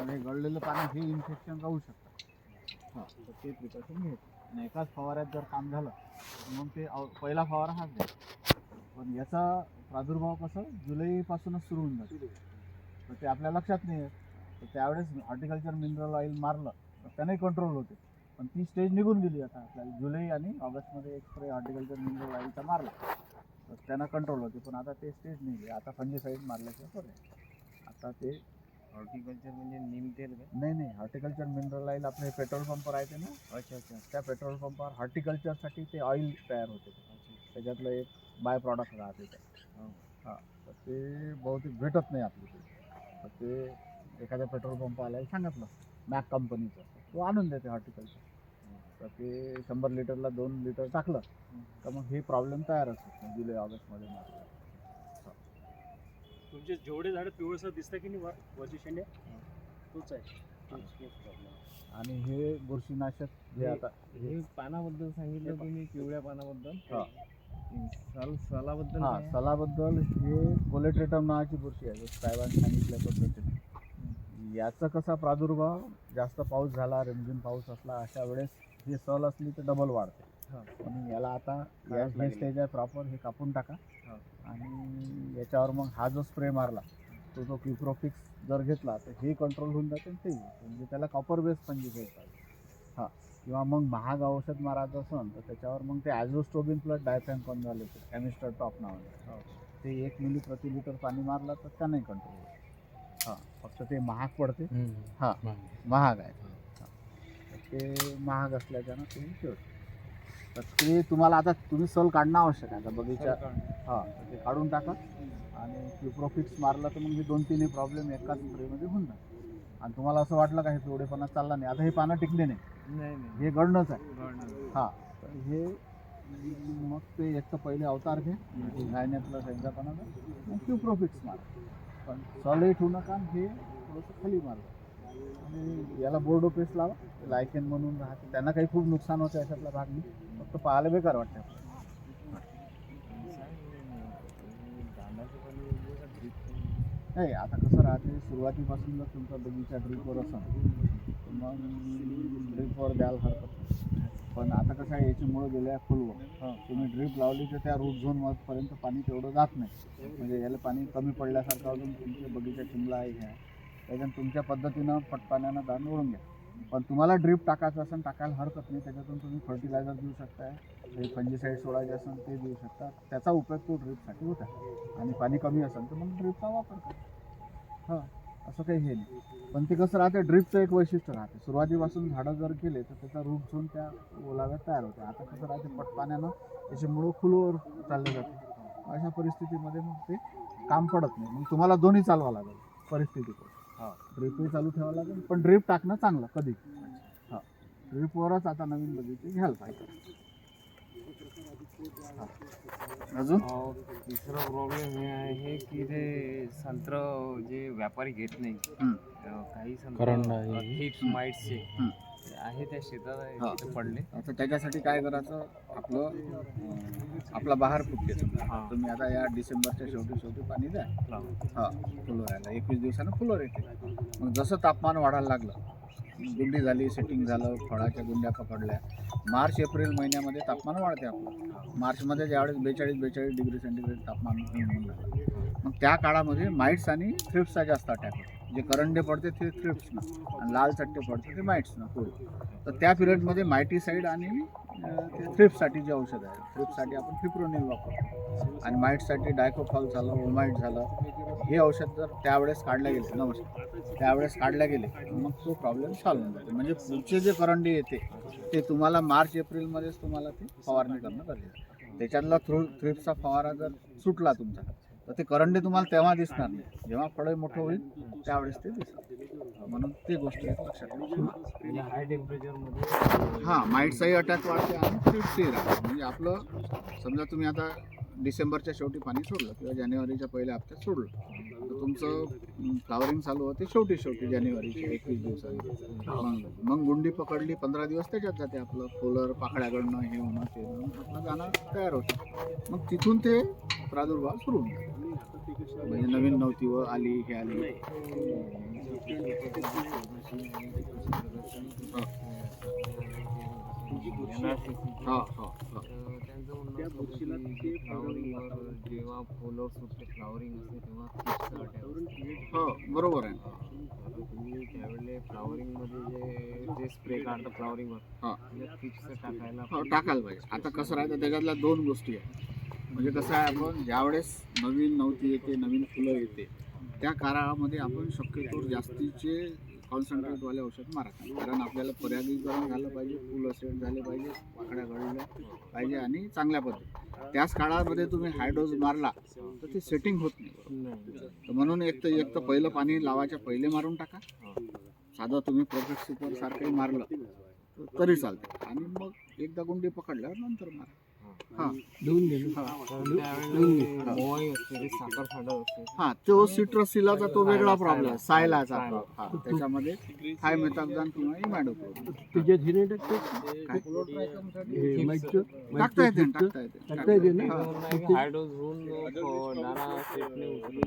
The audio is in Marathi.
हे गळलेलं पाणी हे इन्फेक्शन राहू शकतं. हां, तर ते प्रिकॉशन घ्यायचं आणि एकाच फवाऱ्यात जर काम झालं तर मग ते पहिला फवारा हाच द्यायचा. पण याचा प्रादुर्भाव कसं जुलैपासूनच सुरू होऊन जातो, तर ते आपल्या लक्षात नाही येत. तर त्यावेळेस हॉर्टिकल्चर मिनरल ऑइल मारलं तर त्याने कंट्रोल होते. पण ती स्टेज निघून गेली. आता आपल्याला जुलै आणि ऑगस्टमध्ये एक स्प्रे हॉर्टिकल्चर मिनरल ऑइलचा मारला तर त्यांना कंट्रोल होते. पण आता ते स्टेज नाही गेली. आता फंजीसाईड मारल्याशिवाय पर्याय. आता ते हॉर्टिकल्चर म्हणजे नीम तेल का? नाही, हॉर्टिकल्चर मिनरल ऑइल आपले पेट्रोल पंप राहते ना, अच्छा अच्छा. त्या पेट्रोल पंपावर हॉर्टिकल्चरसाठी ते ऑइल तयार होते. त्याच्यातलं एक बाय प्रॉडक्ट राहते ते. हां, तर ते बहुतेक भेटत नाही आपल्याकडे. तर ते एखाद्या पेट्रोल पंपवाल्याला सांगितलं मॅक कंपनीचं, तो आणून देते हॉर्टिकल्चर. तर ते 100 लिटरला 2 लिटर टाकलं तर मग हे प्रॉब्लेम तयारच होत नाही जुलै ऑगस्टमध्ये मारलं. तुमचे जेवढे झाडं पिवळसर दिसतं की नाही वरची शेंड्या, तोच आहे. तोच प्रॉब्लेम. आणि हे बुरशीनाशक जे आता हे पानाबद्दल सांगितलं तुम्ही, पिवळ्या पानाबद्दल. हां सालाबद्दल हां, काय आहे? सलाबद्दल हे कोलेट्रेटम नावाची बुरशी आहे, साहेबांनी सांगितल्या पद्धतीने. याचा कसा प्रादुर्भाव, जास्त पाऊस झाला, रिमझिम पाऊस असला अशा वेळेस हे सल असली तर डबल वाढते. म्हणून याला आता हे स्टेज आहे प्रॉपर, हे कापून टाका. आणि याच्यावर मग हा जो स्प्रे मारला तो क्युप्रोफिक्स जर घेतला तर हे कंट्रोल होऊन जाते. ते म्हणजे त्याला कॉपर बेस फंजिसाईड पाहिजे. हां, किंवा मग महाग औषध मारायचं असेल तर त्याच्यावर मग ते ॲझोस्ट्रोबिन प्लस डायफॅनकॉन झाले ते कॅमिस्टर टॉप नावाने, ते 1 मिली प्रति लिटर पाणी मारलं तर त्याने कंट्रोल होते. हां, फक्त ते महाग पडते. हां, महाग आहे. हां, तर ते महाग असल्याच्यानं तुम्ही ठेवतो. तर ते तुम्हाला आता तुम्ही सल काढणं आवश्यक आहे. आता बगीचा हां, तर ते काढून टाका आणि क्युप्रोफिक्स मारलं तर मग हे 2-3 प्रॉब्लेम एकाच स्प्रेमध्ये होऊन जातात. आणि तुम्हाला असं वाटलं का हे पिवळेपणा चालला नाही, आता हे पानं टिकले नाही, नाही हे गळणंच आहे. हां, तर हे मग ते एक तर पहिले अवतार घे गायण्यातलं त्यांच्या पानाचा, मग क्युप्रोफिक्स मारा. पण सलही ठेवू नका, हे थोडंसं खाली मारलं आणि याला बोर्डो पेस्ट लावा. लायकेन म्हणून राहते, त्यांना काही खूप नुकसान होतं याच्यातला भाग नाही, फक्त पाहायला बेकार वाटतं आपल्याला. नाही, आता कसं राहते, सुरुवातीपासून जर तुमचा बगीचा ड्रीपवर असेल तर मग ड्रीपवर द्यायला हरकत नाही. पण आता कसं आहे, याची मुळं गेल्या खोलवर, तुम्ही ड्रीप लावली तर त्या रूट झोनपर्यंत पाणी तेवढं जात नाही. म्हणजे याला पाणी कमी पडल्यासारखं अजून तुमच्या बगीचा चिमला आहे ह्या, त्याच्यानं तुमच्या पद्धतीनं पटपाण्यानं दाण ओढून घ्या. पण तुम्हाला ड्रीप टाकायचं असेल टाकायला हरकत नाही. त्याच्यातून तुम्ही फर्टिलायझर देऊ शकताय, काही फंजीसाईड सोडायचे असेल ते देऊ शकता. त्याचा उपयोग तो ड्रीपसाठी होता. आणि पाणी कमी असेल तर मग ड्रीपचा वापर करा. हां, असं काही हे नाही. पण ते कसं राहते, ड्रीपचं एक वैशिष्ट्य राहते, सुरुवातीपासून झाडं जर केले तर त्याचा रूट झोन त्या ओलाव्यात तयार होते. आता कसं राहते, पटपाण्यानं त्याचे मुळं खोलवर चालले जाते. अशा परिस्थितीमध्ये मग ते काम पडत नाही. मग तुम्हाला दोन्ही चालवावं लागेल परिस्थितीकडे. हां, ड्रीपही चालू ठेवावं लागेल, पण ड्रीप टाकणं चांगलं कधी. हां, ड्रीपवरच आता नवीन बगीचे घ्यायला पाहिजे. अजून तिसरा प्रॉब्लेम हे आहे की ते संत्र जे व्यापारी घेत नाही, काही संत्र थिप्स माइट्सचे आहे त्या शेतात पडले. आता त्याच्यासाठी काय करायचं, आपला बहार फुटते समजा. तुम्ही आता या डिसेंबरच्या शेवटी पाणी द्या. हां, फुलं राहिलं 21 दिवसानं फुलं येते. मग जसं तापमान वाढायला लागलं, गुंडी झाली, सेटिंग झालं, फळाच्या गुंड्या पकडल्या, मार्च एप्रिल महिन्यामध्ये तापमान वाढते आपलं. मार्चमध्ये ज्यावेळेस 42-42 डिग्री सेंटीग्रेड तापमान होऊन झालं, मग त्या काळामध्ये माइट्स आणि थ्रिप्सचा जास्त अटॅक होतो. जे करंडे पडते ते थ्रिप्सनं आणि लाल चट्टे पडते ते माइट्सनं पूर्ण. तर त्या पिरियडमध्ये मायटीसाईड आणि ते थ्रिप्ससाठी जे औषध आहे, थ्रिप्ससाठी आपण फिप्रोनिल वापरतो आणि माइटसाठी डायकोफॉल झालं, ओमाइट झालं, हे औषध जर त्यावेळेस काढल्या गेले त्यावेळेस काढल्या गेले मग तो प्रॉब्लेम सॉल्व्ह होऊन जातो. म्हणजे पुढचे जे करंडे येते ते तुम्हाला मार्च एप्रिलमध्येच तुम्हाला ते फवारणी करणं गरजेचं आहे. त्याच्यातला थ्रिप्सचा फवारा जर सुटला तुमचा तर ते करंडे तुम्हाला तेव्हा दिसणार नाही, जेव्हा फळ मोठं होईल त्यावेळेस ते दिसणार. म्हणून ते गोष्ट एक लक्षात ठेवा. हाय टेम्परेचरमध्ये हां, माइटचाही अटॅक वाढते आणि थ्रिप्सही राहते. म्हणजे आपलं समजा तुम्ही आता डिसेंबरच्या शेवटी पाणी सोडलं किंवा जानेवारीच्या पहिल्या हप्त्यात सोडलं तर तुमचं फ्लावरिंग चालू होते शेवटी जानेवारीच्या 21 दिवसांनी. मग गुंडी पकडली 15 दिवस त्याच्यात जाते आपलं फुलर पाकळ्या गळणं, हे होणं ते होणं, आपलं गाणं तयार होतं. मग तिथून ते प्रादुर्भाव सुरू होऊन जातो. म्हणजे नवीन नवती व आली हे आली. हा हा हा त्यांचं म्हणणं असं होतं की फ्लॉवरिंगवर जेव्हा फुलं सुटते फ्लॉवरिंग असते तेव्हा किड्सचं अटॅक हो बरोबर आहे. तर तुम्ही त्यावेळेला फ्लॉवरिंगमध्ये जे स्प्रे काढतं फ्लॉवरिंगवर हा किड्सचं टाकायला हो टाकायला पाहिजे. आता कसं राहतं त्याच्यातल्या दोन गोष्टी आहेत. म्हणजे कसं आहे, आपण ज्यावेळेस नवीन नवती येते, नवीन फुलं येते, त्या काळामध्ये आपण शक्यतो जास्तीचे कॉन्सन्ट्रेटवाले औषध मारायचं, कारण आपल्याला परागीकरण झालं पाहिजे, फुलं सेट झाले पाहिजे, पाकळ्या गळल्या पाहिजे आणि चांगल्या पद्धतीने. त्याच काळामध्ये तुम्ही हाय डोस मारला तर ते सेटिंग होत नाही. तर म्हणून एक तर पहिलं पाणी लावायच्या पहिले मारून टाका. साधं तुम्ही प्रोफेक्ट सुपर सारखंही मारलं तरी चालतं, आणि मग एकदा गुंडी पकडल्यावर नंतर मारा. हां हां तो सिट्रस सिलाचा तो वेगळा प्रॉब्लेम आहे, सायलाचा. हां त्याच्यामध्ये थायमेथाक्झान किंवा इमॅडोक्लोप्रिड टाकता येते. हाय डोस होऊन दाना सेट नाही होत.